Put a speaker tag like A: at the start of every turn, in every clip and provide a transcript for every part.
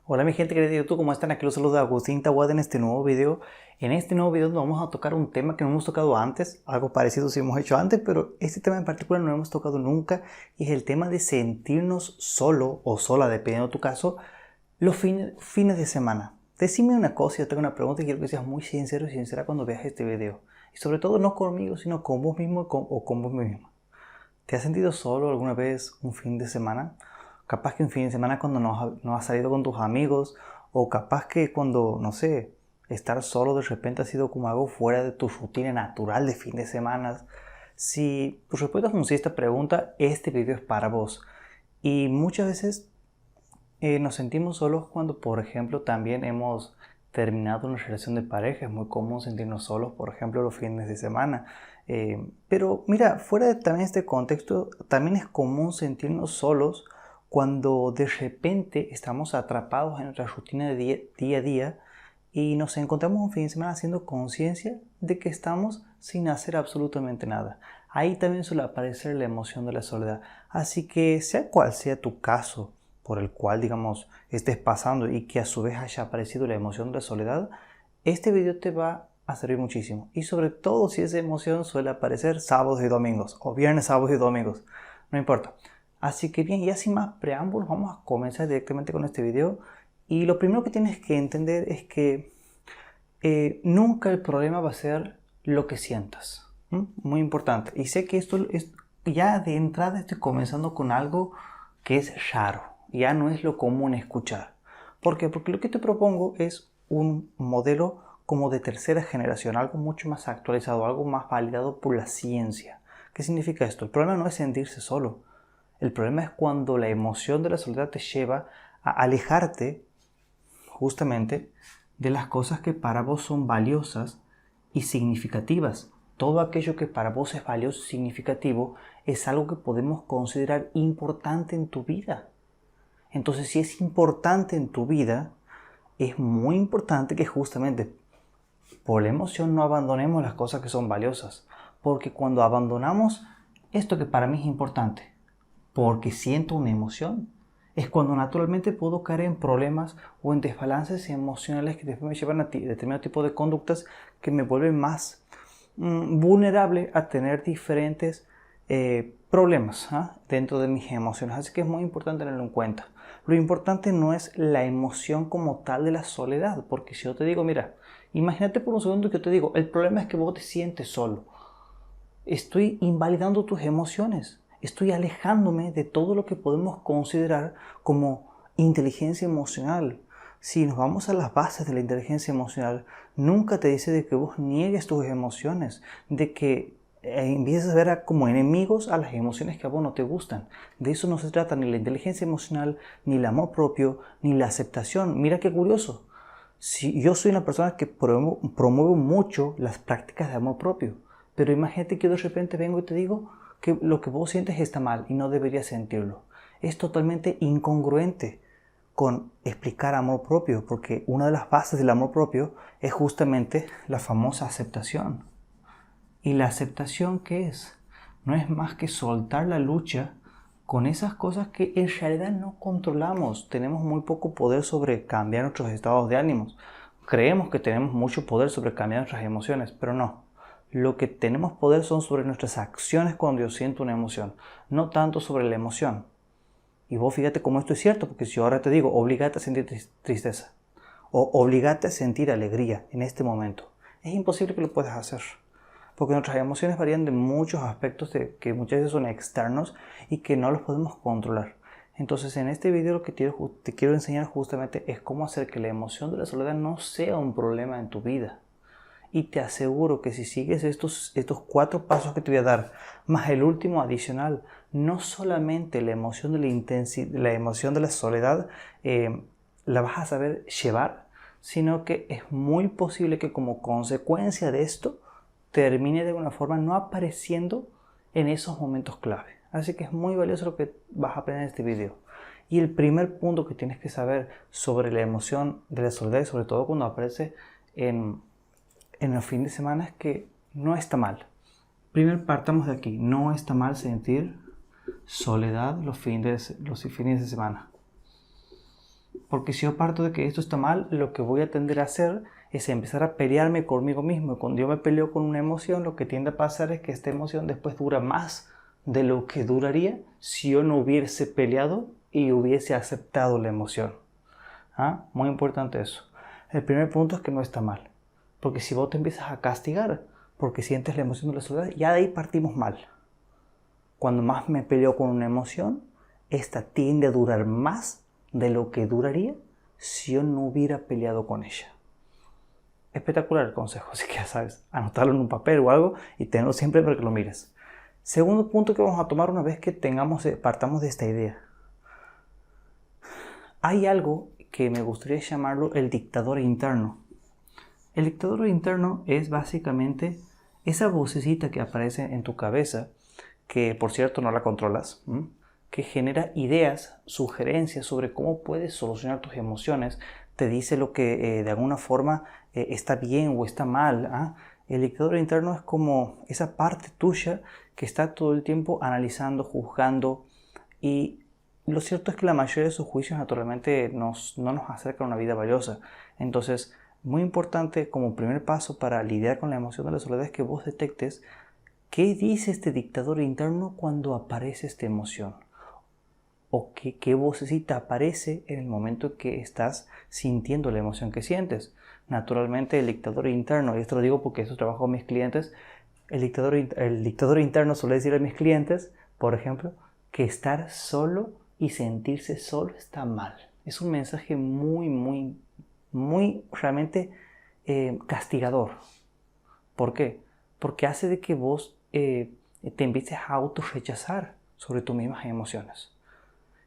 A: Hola mi gente querida de YouTube, ¿cómo están? Aquí los saluda Agustín Tawad en este nuevo video. En este nuevo video vamos a tocar un tema que no hemos tocado antes, algo parecido sí hemos hecho antes, pero este tema en particular no lo hemos tocado nunca y es el tema de sentirnos solo o sola, dependiendo de tu caso, los fines de semana. Decime una cosa, yo tengo una pregunta y quiero que seas muy sincero y sincera cuando veas este video. Y sobre todo no conmigo, sino con vos mismo o con vos misma. ¿Te has sentido solo alguna vez un fin de semana? Capaz que un fin de semana cuando no has salido con tus amigos, o capaz que cuando, no sé, estar solo de repente ha sido como algo fuera de tu rutina natural de fin de semana. Si tu respuesta es un sí a esta pregunta, este video es para vos. Y muchas veces nos sentimos solos cuando, por ejemplo, también hemos terminado una relación de pareja. Es muy común sentirnos solos, por ejemplo, los fines de semana. Pero mira, fuera de también este contexto, también es común sentirnos solos cuando de repente estamos atrapados en nuestra rutina de día a día y nos encontramos un fin de semana haciendo conciencia de que estamos sin hacer absolutamente nada. Ahí también suele aparecer la emoción de la soledad. Así que sea cual sea tu caso por el cual, digamos, estés pasando y que a su vez haya aparecido la emoción de la soledad, este video te va a servir muchísimo. Y sobre todo si esa emoción suele aparecer sábados y domingos, o viernes, sábados y domingos, no importa. Así que bien, ya sin más preámbulos, vamos a comenzar directamente con este video. Y lo primero que tienes que entender es que nunca el problema va a ser lo que sientas. Muy importante. Y sé que esto es, ya de entrada estoy comenzando con algo que es raro. Ya no es lo común escuchar. ¿Por qué? Porque lo que te propongo es un modelo como de tercera generación, algo mucho más actualizado, algo más validado por la ciencia. ¿Qué significa esto? El problema no es sentirse solo. El problema es cuando la emoción de la soledad te lleva a alejarte justamente de las cosas que para vos son valiosas y significativas. Todo aquello que para vos es valioso y significativo es algo que podemos considerar importante en tu vida. Entonces, si es importante en tu vida, es muy importante que justamente por la emoción no abandonemos las cosas que son valiosas. Porque cuando abandonamos esto que para mí es importante, porque siento una emoción, es cuando naturalmente puedo caer en problemas o en desbalances emocionales que después me llevan a determinado tipo de conductas que me vuelven más vulnerable a tener diferentes problemas dentro de mis emociones. Así que es muy importante tenerlo en cuenta. Lo importante no es la emoción como tal de la soledad, porque si yo te digo, mira, imagínate por un segundo que yo te digo, el problema es que vos te sientes solo. Estoy invalidando tus emociones. Estoy alejándome de todo lo que podemos considerar como inteligencia emocional. Si nos vamos a las bases de la inteligencia emocional, nunca te dice de que vos niegues tus emociones, de que empieces a ver como enemigos a las emociones que a vos no te gustan. De eso no se trata ni la inteligencia emocional, ni el amor propio, ni la aceptación. Mira qué curioso. Si yo soy una persona que promuevo mucho las prácticas de amor propio, pero imagínate que de repente vengo y te digo que lo que vos sientes está mal y no deberías sentirlo. Es totalmente incongruente con explicar amor propio, porque una de las bases del amor propio es justamente la famosa aceptación. ¿Y la aceptación qué es? No es más que soltar la lucha con esas cosas que en realidad no controlamos. Tenemos muy poco poder sobre cambiar nuestros estados de ánimos. Creemos que tenemos mucho poder sobre cambiar nuestras emociones, pero no. Lo que tenemos poder son sobre nuestras acciones cuando yo siento una emoción, no tanto sobre la emoción. Y vos fíjate cómo esto es cierto, porque si yo ahora te digo, obligate a sentir tristeza o obligate a sentir alegría en este momento, es imposible que lo puedas hacer. Porque nuestras emociones varían de muchos aspectos que muchas veces son externos y que no los podemos controlar. Entonces en este video lo que te quiero enseñar justamente es cómo hacer que la emoción de la soledad no sea un problema en tu vida. Y te aseguro que si sigues estos 4 pasos que te voy a dar, más el último adicional, no solamente la emoción de la emoción de la soledad la vas a saber llevar, sino que es muy posible que como consecuencia de esto termine de alguna forma no apareciendo en esos momentos clave. Así que es muy valioso lo que vas a aprender en este video. Y el primer punto que tienes que saber sobre la emoción de la soledad, y sobre todo cuando aparece en el fin de semana, es que no está mal. Primero partamos de aquí, no está mal sentir soledad los fines de semana. Porque si yo parto de que esto está mal, lo que voy a tender a hacer es empezar a pelearme conmigo mismo. Y cuando yo me peleo con una emoción, lo que tiende a pasar es que esta emoción después dura más de lo que duraría si yo no hubiese peleado y hubiese aceptado la emoción. ¿Ah? Muy importante eso. El primer punto es que no está mal. Porque si vos te empiezas a castigar porque sientes la emoción de la soledad, ya de ahí partimos mal. Cuando más me peleo con una emoción, esta tiende a durar más de lo que duraría si yo no hubiera peleado con ella. Espectacular el consejo, así que ya sabes, anotarlo en un papel o algo y tenerlo siempre para que lo mires. Segundo punto que vamos a tomar una vez que partamos de esta idea. Hay algo que me gustaría llamarlo el dictador interno. El dictador interno es básicamente esa vocecita que aparece en tu cabeza, que por cierto no la controlas, que genera ideas, sugerencias sobre cómo puedes solucionar tus emociones, te dice lo que de alguna forma está bien o está mal. El dictador interno es como esa parte tuya que está todo el tiempo analizando, juzgando, y lo cierto es que la mayoría de sus juicios naturalmente no nos acercan a una vida valiosa. Entonces, muy importante como primer paso para lidiar con la emoción de la soledad es que vos detectes qué dice este dictador interno cuando aparece esta emoción. O qué vocecita aparece en el momento que estás sintiendo la emoción que sientes. Naturalmente el dictador interno, y esto lo digo porque esto trabajo con mis clientes, el dictador interno suele decir a mis clientes, por ejemplo, que estar solo y sentirse solo está mal. Es un mensaje muy realmente castigador. ¿Por qué? Porque hace de que vos te empieces a autorrechazar sobre tus mismas emociones.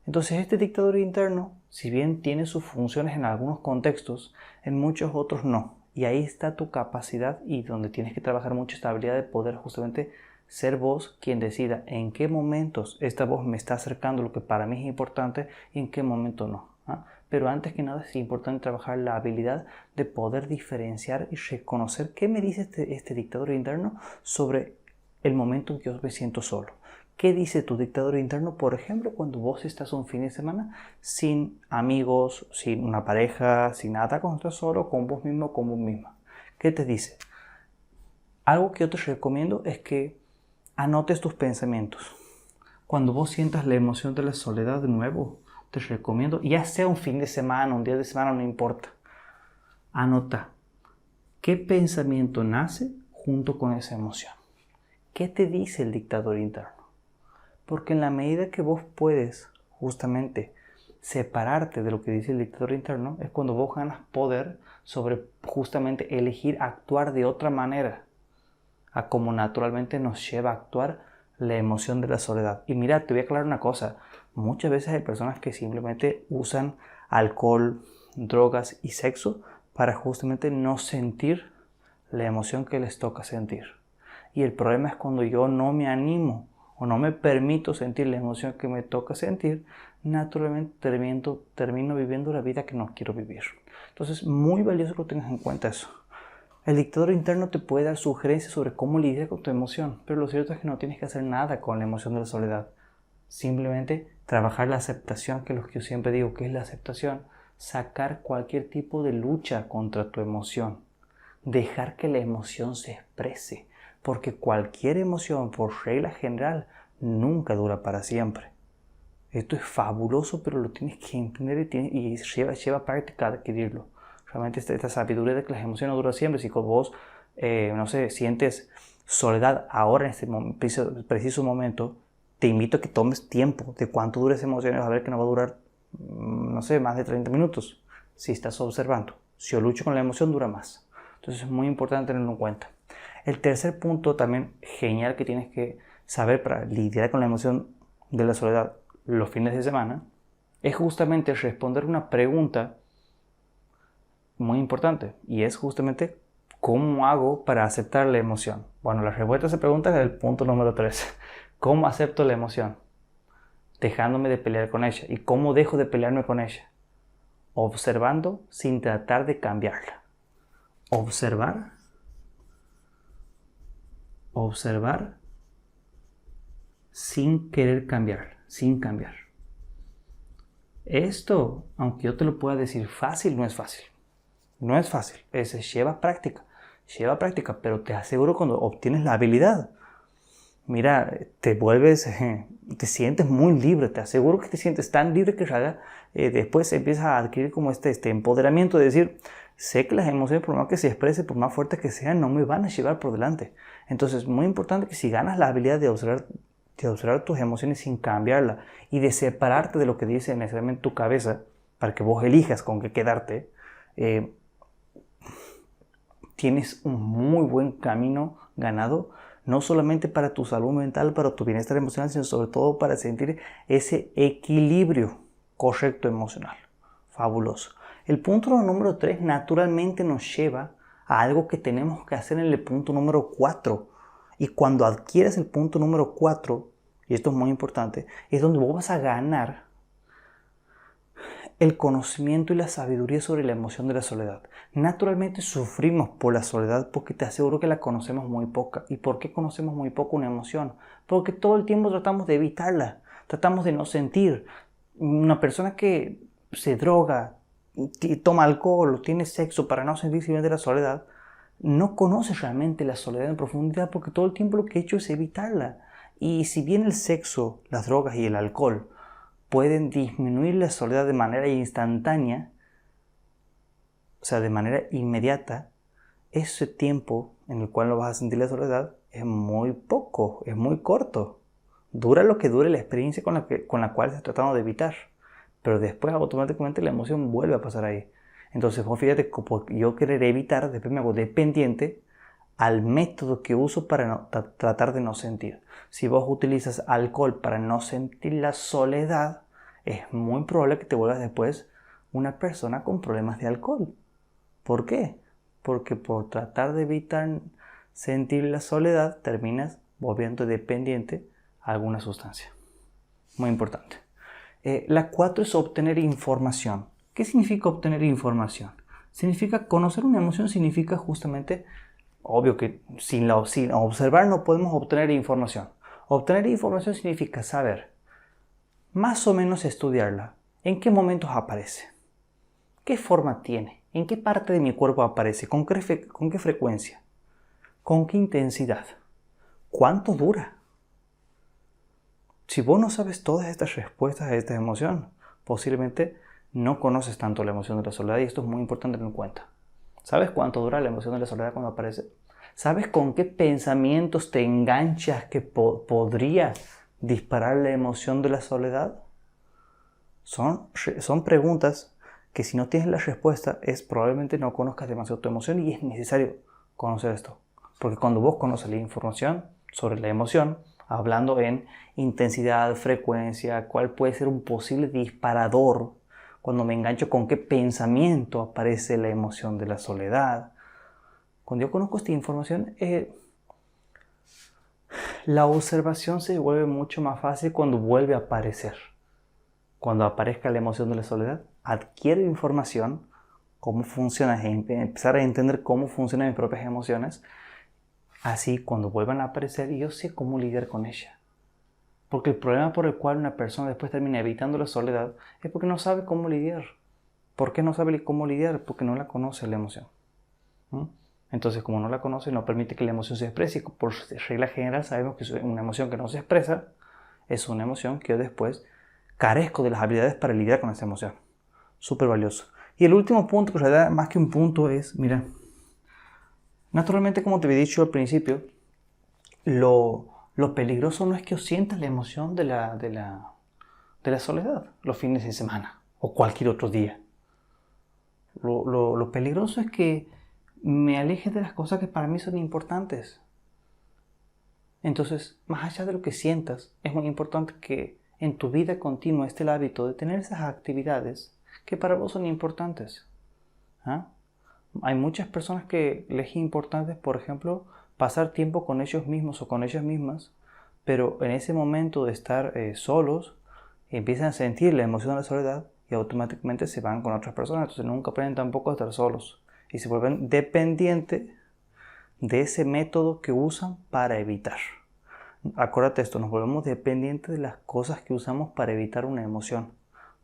A: Entonces este dictador interno, si bien tiene sus funciones en algunos contextos, en muchos otros no. Y ahí está tu capacidad y donde tienes que trabajar mucho esta habilidad de poder justamente ser vos quien decida en qué momentos esta voz me está acercando lo que para mí es importante y en qué momento no. Pero antes que nada es importante trabajar la habilidad de poder diferenciar y reconocer qué me dice este dictador interno sobre el momento en que yo me siento solo. ¿Qué dice tu dictador interno, por ejemplo, cuando vos estás un fin de semana sin amigos, sin una pareja, sin nada, cuando estás solo con vos mismo, con vos misma? ¿Qué te dice? Algo que yo te recomiendo es que anotes tus pensamientos. Cuando vos sientas la emoción de la soledad de nuevo, te recomiendo, ya sea un fin de semana, un día de semana, no importa, anota qué pensamiento nace junto con esa emoción. ¿Qué te dice el dictador interno? Porque en la medida que vos puedes justamente separarte de lo que dice el dictador interno, es cuando vos ganas poder sobre justamente elegir actuar de otra manera, a como naturalmente nos lleva a actuar la emoción de la soledad. Y mira, te voy a aclarar una cosa, muchas veces hay personas que simplemente usan alcohol, drogas y sexo para justamente no sentir la emoción que les toca sentir. Y el problema es cuando yo no me animo o no me permito sentir la emoción que me toca sentir, naturalmente termino viviendo la vida que no quiero vivir. Entonces, muy valioso que tengas en cuenta eso. El dictador interno te puede dar sugerencias sobre cómo lidiar con tu emoción, pero lo cierto es que no tienes que hacer nada con la emoción de la soledad. Simplemente trabajar la aceptación, que es lo que yo siempre digo, que es la aceptación. Sacar cualquier tipo de lucha contra tu emoción. Dejar que la emoción se exprese. Porque cualquier emoción, por regla general, nunca dura para siempre. Esto es fabuloso, pero lo tienes que entender y lleva práctica adquirirlo. Realmente esta sabiduría de que las emociones no duran siempre. Si vos, no sé, sientes soledad ahora en este preciso momento, te invito a que tomes tiempo de cuánto dura esa emoción. Vas a ver que no va a durar, no sé, más de 30 minutos si estás observando. Si yo lucho con la emoción, dura más. Entonces es muy importante tenerlo en cuenta. El tercer punto también genial que tienes que saber para lidiar con la emoción de la soledad los fines de semana es justamente responder una pregunta muy importante y es justamente ¿cómo hago para aceptar la emoción? Bueno, la respuesta a esa pregunta es el punto número 3. ¿Cómo acepto la emoción? Dejándome de pelear con ella. ¿Y cómo dejo de pelearme con ella? Observando sin tratar de cambiarla. Observar sin querer cambiar, sin cambiar. Esto, aunque yo te lo pueda decir fácil, no es fácil. No es fácil. Lleva práctica. Lleva práctica, pero te aseguro cuando obtienes la habilidad, mira, te sientes muy libre, te aseguro que te sientes tan libre que después empiezas a adquirir como este empoderamiento de decir, sé que las emociones, por más que se expresen, por más fuertes que sean, no me van a llevar por delante. Entonces es muy importante que si ganas la habilidad de observar tus emociones sin cambiarla y de separarte de lo que dice necesariamente tu cabeza, para que vos elijas con qué quedarte, tienes un muy buen camino ganado, no solamente para tu salud mental, para tu bienestar emocional, sino sobre todo para sentir ese equilibrio correcto emocional. Fabuloso. El punto número 3 naturalmente nos lleva a algo que tenemos que hacer en el punto número 4. Y cuando adquieres el punto número 4, y esto es muy importante, es donde vos vas a ganar el conocimiento y la sabiduría sobre la emoción de la soledad. Naturalmente sufrimos por la soledad porque te aseguro que la conocemos muy poca. ¿Y por qué conocemos muy poco una emoción? Porque todo el tiempo tratamos de evitarla, tratamos de no sentir. Una persona que se droga, toma alcohol o tiene sexo para no sentir simplemente la soledad, no conoce realmente la soledad en profundidad porque todo el tiempo lo que ha hecho es evitarla. Y si bien el sexo, las drogas y el alcohol pueden disminuir la soledad de manera instantánea, o sea, de manera inmediata, ese tiempo en el cual no vas a sentir la soledad es muy poco, es muy corto. Dura lo que dure la experiencia con la cual estás tratando de evitar, pero después automáticamente la emoción vuelve a pasar ahí. Entonces, vos fíjate que por yo querer evitar, después me hago dependiente al método que uso para tratar de no sentir. Si vos utilizas alcohol para no sentir la soledad, es muy probable que te vuelvas después una persona con problemas de alcohol. ¿Por qué? Porque por tratar de evitar sentir la soledad, terminas volviendo dependiente a alguna sustancia. Muy importante. La 4 es obtener información. ¿Qué significa obtener información? Significa conocer una emoción, significa justamente, obvio que sin observar no podemos obtener información. Obtener información significa saber, más o menos estudiarla, en qué momentos aparece, qué forma tiene, en qué parte de mi cuerpo aparece, con qué frecuencia, con qué intensidad, cuánto dura. Si vos no sabes todas estas respuestas a esta emoción, posiblemente no conoces tanto la emoción de la soledad y esto es muy importante tener en cuenta. ¿Sabes cuánto dura la emoción de la soledad cuando aparece? ¿Sabes con qué pensamientos te enganchas que podría disparar la emoción de la soledad? Son preguntas que si no tienes la respuesta es probablemente no conozcas demasiado tu emoción y es necesario conocer esto. Porque cuando vos conoces la información sobre la emoción, hablando en intensidad, frecuencia, cuál puede ser un posible disparador, cuando me engancho con qué pensamiento aparece la emoción de la soledad. Cuando yo conozco esta información, la observación se vuelve mucho más fácil cuando vuelve a aparecer. Cuando aparezca la emoción de la soledad, adquiero información, cómo funciona, empezar a entender cómo funcionan mis propias emociones. Así, cuando vuelvan a aparecer, yo sé cómo lidiar con ella. Porque el problema por el cual una persona después termina evitando la soledad es porque no sabe cómo lidiar. ¿Por qué no sabe cómo lidiar? Porque no la conoce la emoción. Entonces, como no la conoce, no permite que la emoción se exprese. Y por regla general sabemos que una emoción que no se expresa es una emoción que yo después carezco de las habilidades para lidiar con esa emoción. Súper valioso. Y el último punto, que en realidad más que un punto, es, mira, naturalmente, como te había dicho al principio, lo peligroso no es que yo sientas la emoción de la soledad los fines de semana o cualquier otro día. Lo peligroso es que me aleje de las cosas que para mí son importantes. Entonces, más allá de lo que sientas, es muy importante que en tu vida continua esté el hábito de tener esas actividades que para vos son importantes. Hay muchas personas que les es importante, por ejemplo, pasar tiempo con ellos mismos o con ellas mismas, pero en ese momento de estar solos, empiezan a sentir la emoción de la soledad y automáticamente se van con otras personas, entonces nunca aprenden tampoco a estar solos y se vuelven dependientes de ese método que usan para evitar. Acuérdate esto, nos volvemos dependientes de las cosas que usamos para evitar una emoción.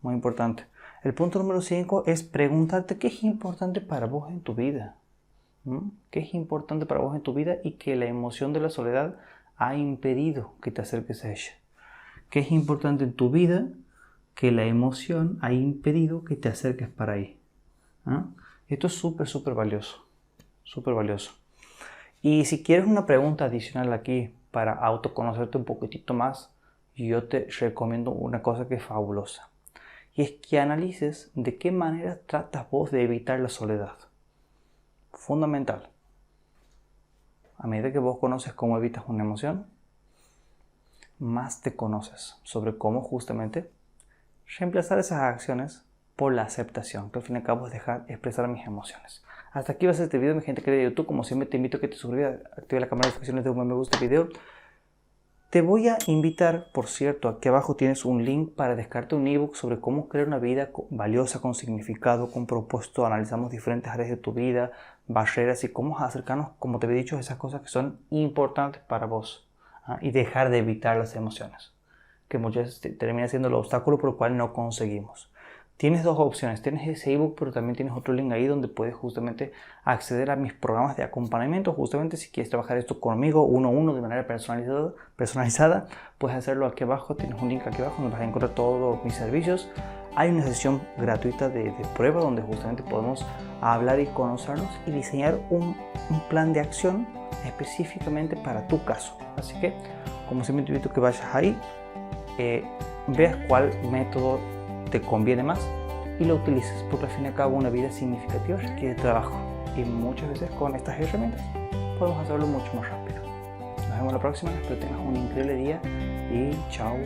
A: muy importante. El punto número 5 es preguntarte qué es importante para vos en tu vida. ¿Qué es importante para vos en tu vida y que la emoción de la soledad ha impedido que te acerques a ella? ¿Qué es importante en tu vida que la emoción ha impedido que te acerques para ahí? Esto es súper valioso. Súper valioso. Y si quieres una pregunta adicional aquí para autoconocerte un poquitito más, yo te recomiendo una cosa que es fabulosa. Y es que analices de qué manera tratas vos de evitar la soledad. Fundamental. A medida que vos conoces cómo evitas una emoción, más te conoces sobre cómo justamente reemplazar esas acciones por la aceptación, que al fin y al cabo es dejar expresar mis emociones. Hasta aquí va a ser este video, mi gente querida de YouTube. Como siempre te invito a que te suscribas, active la cámara de notificaciones de un me gusta el video. Te voy a invitar, por cierto, aquí abajo tienes un link para descargar un ebook sobre cómo crear una vida valiosa, con significado, con propósito. Analizamos diferentes áreas de tu vida, barreras y cómo acercarnos, como te he dicho, a esas cosas que son importantes para vos, y dejar de evitar las emociones, que muchas veces termina siendo el obstáculo por el cual no conseguimos. Tienes dos opciones, tienes ese ebook, pero también tienes otro link ahí donde puedes justamente acceder a mis programas de acompañamiento. Justamente si quieres trabajar esto conmigo uno a uno de manera personalizada, puedes hacerlo aquí abajo. Tienes un link aquí abajo donde vas a encontrar todos mis servicios. Hay una sesión gratuita de prueba donde justamente podemos hablar y conocernos y diseñar un plan de acción específicamente para tu caso. Así que, como siempre, te invito a que vayas ahí, veas cuál método te conviene más y lo utilices, porque al fin y al cabo una vida significativa requiere trabajo y muchas veces con estas herramientas podemos hacerlo mucho más rápido. Nos vemos la próxima, espero que tengas un increíble día y chao.